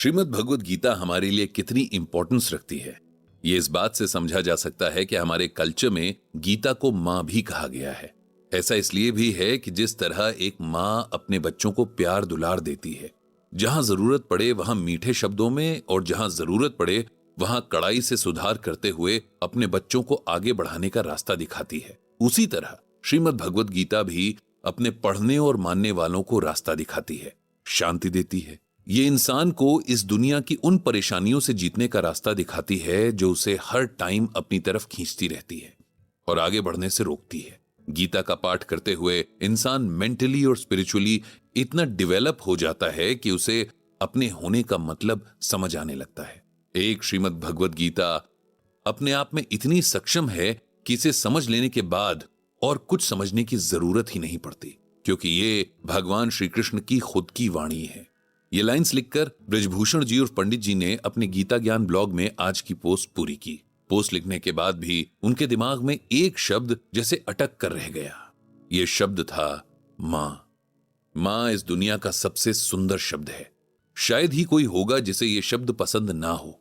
श्रीमद् भगवद गीता हमारे लिए कितनी इंपॉर्टेंस रखती है, ये इस बात से समझा जा सकता है कि हमारे कल्चर में गीता को मां भी कहा गया है। ऐसा इसलिए भी है कि जिस तरह एक मां अपने बच्चों को प्यार दुलार देती है, जहां जरूरत पड़े वहां मीठे शब्दों में और जहां जरूरत पड़े वहां कड़ाई से सुधार करते हुए अपने बच्चों को आगे बढ़ाने का रास्ता दिखाती है, उसी तरह श्रीमद् भगवद गीता भी अपने पढ़ने और मानने वालों को रास्ता दिखाती है, शांति देती है। ये इंसान को इस दुनिया की उन परेशानियों से जीतने का रास्ता दिखाती है जो उसे हर टाइम अपनी तरफ खींचती रहती है और आगे बढ़ने से रोकती है। गीता का पाठ करते हुए इंसान मेंटली और स्पिरिचुअली इतना डेवलप हो जाता है कि उसे अपने होने का मतलब समझ आने लगता है। एक श्रीमद् भगवद गीता अपने आप में इतनी सक्षम है कि इसे समझ लेने के बाद और कुछ समझने की जरूरत ही नहीं पड़ती, क्योंकि ये भगवान श्री कृष्ण की खुद की वाणी है। ये लाइंस लिखकर ब्रजभूषण जी और पंडित जी ने अपने गीता ज्ञान ब्लॉग में आज की पोस्ट पूरी की। पोस्ट लिखने के बाद भी उनके दिमाग में एक शब्द जैसे अटक कर रह गया। यह शब्द था मां। मां इस दुनिया का सबसे सुंदर शब्द है। शायद ही कोई होगा जिसे यह शब्द पसंद ना हो,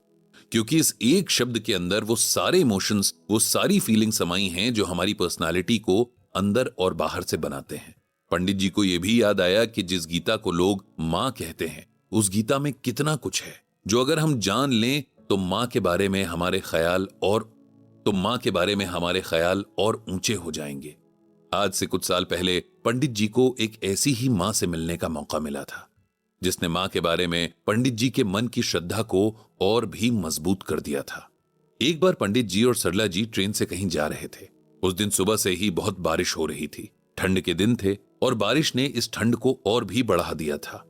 क्योंकि इस एक शब्द के अंदर वो सारे इमोशंस, वो सारी फीलिंग समाई हैं जो हमारी पर्सनालिटी को अंदर और बाहर से बनाते हैं। पंडित जी को यह भी याद आया कि जिस गीता को लोग मां कहते हैं, उस गीता में कितना कुछ है जो अगर हम जान लें तो मां के बारे में हमारे ख्याल और ऊंचे हो जाएंगे। आज से कुछ साल पहले पंडित जी को एक ऐसी ही मां से मिलने का मौका मिला था, जिसने मां के बारे में पंडित जी के मन की श्रद्धा को और भी मजबूत कर दिया था। एक बार पंडित जी और सरला जी ट्रेन से कहीं जा रहे थे। उस दिन सुबह से ही बहुत बारिश हो रही थी। ठंड के दिन थे और बारिश ने इस ठंड को और भी बढ़ा दिया था।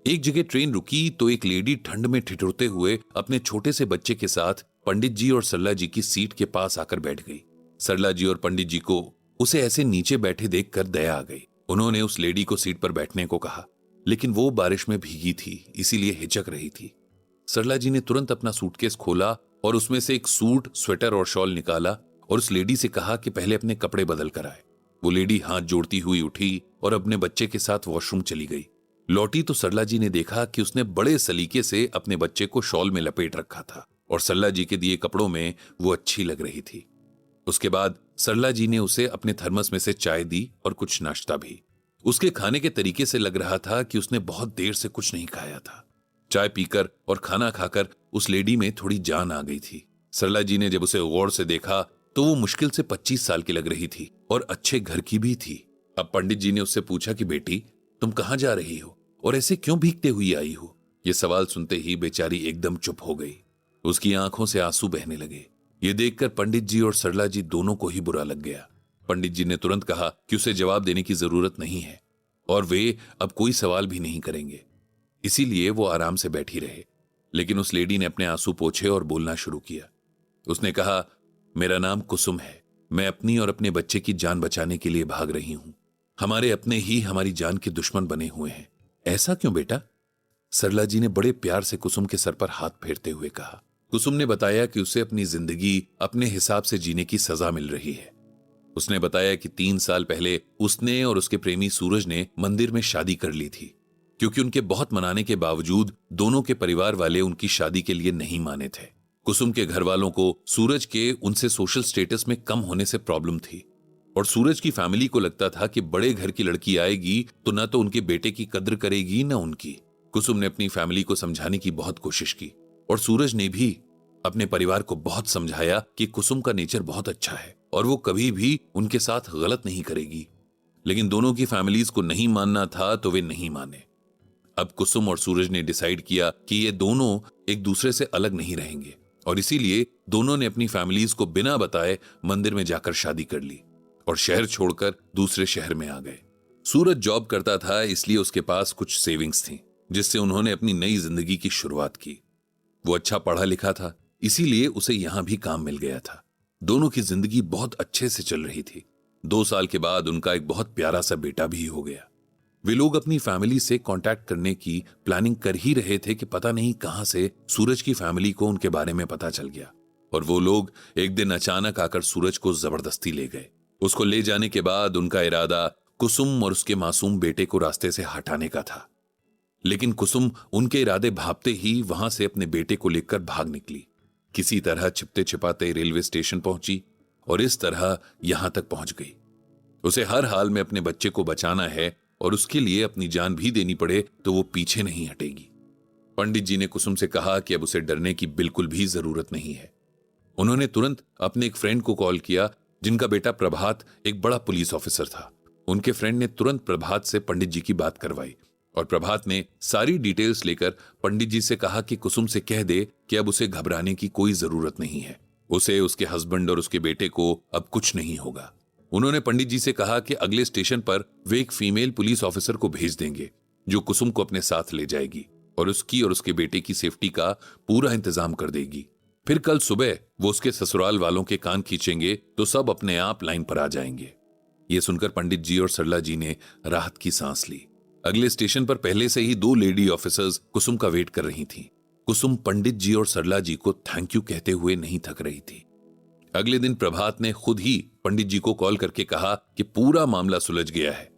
एक जगह ट्रेन रुकी तो एक लेडी ठंड में ठिठुरते हुए अपने छोटे से बच्चे के साथ पंडित जी और सरला जी की सीट के पास आकर बैठ गई। सरला जी और पंडित जी को उसे ऐसे नीचे बैठे देखकर दया आ गई। उन्होंने उस लेडी को सीट पर बैठने को कहा, लेकिन वो बारिश में भीगी थी, इसीलिए हिचक रही थी। सरला जी ने तुरंत अपना सूटकेस खोला और उसमें से एक सूट, स्वेटर और शॉल निकाला और उस लेडी से कहा कि पहले अपने कपड़े बदल कर आए। वो लेडी हाथ जोड़ती हुई उठी और अपने बच्चे के साथ वॉशरूम चली गई। लौटी तो सरला जी ने देखा कि उसने बड़े सलीके से अपने बच्चे को शॉल में लपेट रखा था और सरला जी के दिए कपड़ों में वो अच्छी लग रही थी। उसके बाद सरला जी ने उसे अपने थर्मस में से चाय दी और कुछ नाश्ता भी। उसके खाने के तरीके से लग रहा था कि उसने बहुत देर से कुछ नहीं खाया था। चाय पीकर और खाना खाकर उस लेडी में थोड़ी जान आ गई थी। सरला जी ने जब उसे गौर से देखा तो वो मुश्किल से 25 साल की लग रही थी और अच्छे घर की भी थी। अब पंडित जी ने उससे पूछा कि बेटी, तुम कहां जा रही हो और ऐसे क्यों भीगते हुई आई हो? ये सवाल सुनते ही बेचारी एकदम चुप हो गई। उसकी आंखों से आंसू बहने लगे। ये देखकर पंडित जी और सरला जी दोनों को ही बुरा लग गया। पंडित जी ने तुरंत कहा कि उसे जवाब देने की जरूरत नहीं है और वे अब कोई सवाल भी नहीं करेंगे, इसीलिए वो आराम से बैठी रहे। लेकिन उस लेडी ने अपने आंसू पोंछे और बोलना शुरू किया। उसने कहा, मेरा नाम कुसुम है। मैं अपनी और अपने बच्चे की जान बचाने के लिए भाग रही हूं। हमारे अपने ही हमारी जान के दुश्मन बने हुए हैं। ऐसा क्यों बेटा? सरला जी ने बड़े प्यार से कुसुम के सर पर हाथ फेरते हुए कहा। कुसुम ने बताया कि उसे अपनी जिंदगी अपने हिसाब से जीने की सजा मिल रही है। उसने बताया कि 3 साल पहले उसने और उसके प्रेमी सूरज ने मंदिर में शादी कर ली थी, क्योंकि उनके बहुत मनाने के बावजूद दोनों के परिवार वाले उनकी शादी के लिए नहीं माने थे। कुसुम के घर वालों को सूरज के उनसे सोशल स्टेटस में कम होने से प्रॉब्लम थी और सूरज की फैमिली को लगता था कि बड़े घर की लड़की आएगी तो न तो उनके बेटे की कद्र करेगी न उनकी। कुसुम ने अपनी फैमिली को समझाने की बहुत कोशिश की और सूरज ने भी अपने परिवार को बहुत समझाया कि कुसुम का नेचर बहुत अच्छा है और वो कभी भी उनके साथ गलत नहीं करेगी। लेकिन दोनों की फैमिलीज को नहीं मानना था तो वे नहीं माने। अब कुसुम और सूरज ने डिसाइड किया कि ये दोनों एक दूसरे से अलग नहीं रहेंगे और इसीलिए दोनों ने अपनी फैमिलीज को बिना बताए मंदिर में जाकर शादी कर ली और शहर छोड़कर दूसरे शहर में आ गए। सूरज जॉब करता था, इसलिए उसके पास कुछ सेविंग्स थी जिससे उन्होंने अपनी नई जिंदगी की शुरुआत की। वो अच्छा पढ़ा लिखा था, इसीलिए उसे यहां भी काम मिल गया था। दोनों की जिंदगी बहुत अच्छे से चल रही थी। 2 साल के बाद उनका एक बहुत प्यारा सा बेटा भी हो गया। वे लोग अपनी फैमिली से कांटेक्ट करने की प्लानिंग कर ही रहे थे कि पता नहीं कहां से सूरज की फैमिली को उनके बारे में पता चल गया और वो लोग एक दिन अचानक आकर सूरज को जबरदस्ती ले गए। उसको ले जाने के बाद उनका इरादा कुसुम और उसके मासूम बेटे को रास्ते से हटाने का था। लेकिन कुसुम उनके इरादे भांपते ही वहां से अपने बेटे को लेकर भाग निकली। किसी तरह छिपते छिपाते रेलवे स्टेशन पहुंची और इस तरह यहां तक पहुंच गई। उसे हर हाल में अपने बच्चे को बचाना है और उसके लिए अपनी जान भी देनी पड़े तो वो पीछे नहीं हटेगी। पंडित जी ने कुसुम से कहा कि अब उसे डरने की बिल्कुल भी जरूरत नहीं है। उन्होंने तुरंत अपने एक फ्रेंड को कॉल किया जिनका बेटा प्रभात एक बड़ा पुलिस ऑफिसर था। उनके फ्रेंड ने तुरंत प्रभात से पंडित जी की बात करवाई और प्रभात ने सारी डिटेल्स लेकर पंडित जी से कहा कि कुसुम से कह दे कि अब उसे घबराने की कोई जरूरत नहीं है। उसे, उसके हस्बैंड और उसके बेटे को अब कुछ नहीं होगा। उन्होंने पंडित जी से कहा कि अगले स्टेशन पर वे एक फीमेल पुलिस ऑफिसर को भेज देंगे जो कुसुम को अपने साथ ले जाएगी और उसकी और उसके बेटे की सेफ्टी का पूरा इंतजाम कर देगी। फिर कल सुबह वो उसके ससुराल वालों के कान खींचेंगे तो सब अपने आप लाइन पर आ जाएंगे। ये सुनकर पंडित जी और सरला जी ने राहत की सांस ली। अगले स्टेशन पर पहले से ही 2 लेडी ऑफिसर्स कुसुम का वेट कर रही थीं। कुसुम पंडित जी और सरला जी को थैंक यू कहते हुए नहीं थक रही थी। अगले दिन प्रभात ने खुद ही पंडित जी को कॉल करके कहा कि पूरा मामला सुलझ गया है।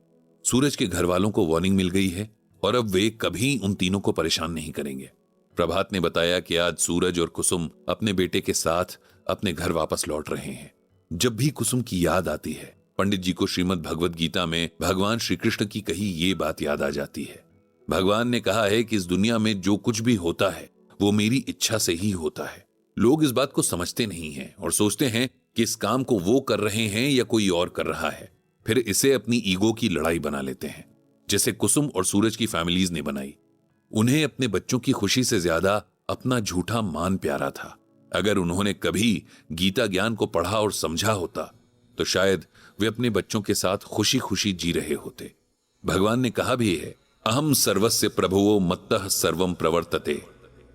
सूरज के घर वालों को वार्निंग मिल गई है और अब वे कभी उन तीनों को परेशान नहीं करेंगे। प्रभात ने बताया कि आज सूरज और कुसुम अपने बेटे के साथ अपने घर वापस लौट रहे हैं। जब भी कुसुम की याद आती है, पंडित जी को श्रीमद् भगवद गीता में भगवान श्री कृष्ण की कही ये बात याद आ जाती है। भगवान ने कहा है कि इस दुनिया में जो कुछ भी होता है वो मेरी इच्छा से ही होता है। लोग इस बात को समझते नहीं हैं और सोचते हैं कि इस काम को वो कर रहे हैं या कोई और कर रहा है, फिर इसे अपनी ईगो की लड़ाई बना लेते हैं, जैसे कुसुम और सूरज की फैमिलीज ने बनाई। उन्हें अपने बच्चों की खुशी से ज्यादा अपना झूठा मान प्यारा था। अगर उन्होंने कभी गीता ज्ञान को पढ़ा और समझा होता तो शायद वे अपने बच्चों के साथ खुशी खुशी जी रहे होते। भगवान ने कहा भी है, अहम सर्वस्य प्रभुवो मत्तः सर्वम प्रवर्तते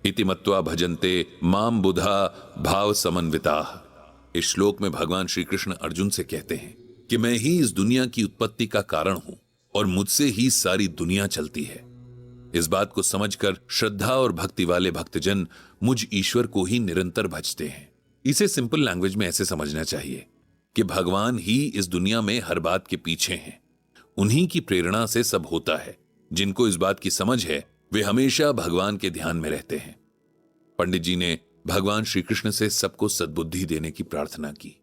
इति मत्वा भजन्ते माम बुधा भाव समन्विताः। इस श्लोक में भगवान श्री कृष्ण अर्जुन से कहते हैं कि मैं ही इस दुनिया की उत्पत्ति का कारण हूं और मुझसे ही सारी दुनिया चलती है। इस बात को समझकर श्रद्धा और भक्ति वाले भक्तजन मुझ ईश्वर को ही निरंतर भजते हैं। इसे सिंपल लैंग्वेज में ऐसे समझना चाहिए कि भगवान ही इस दुनिया में हर बात के पीछे हैं। उन्हीं की प्रेरणा से सब होता है। जिनको इस बात की समझ है वे हमेशा भगवान के ध्यान में रहते हैं। पंडित जी ने भगवान श्री कृष्ण से सबको सद्बुद्धि देने की प्रार्थना की।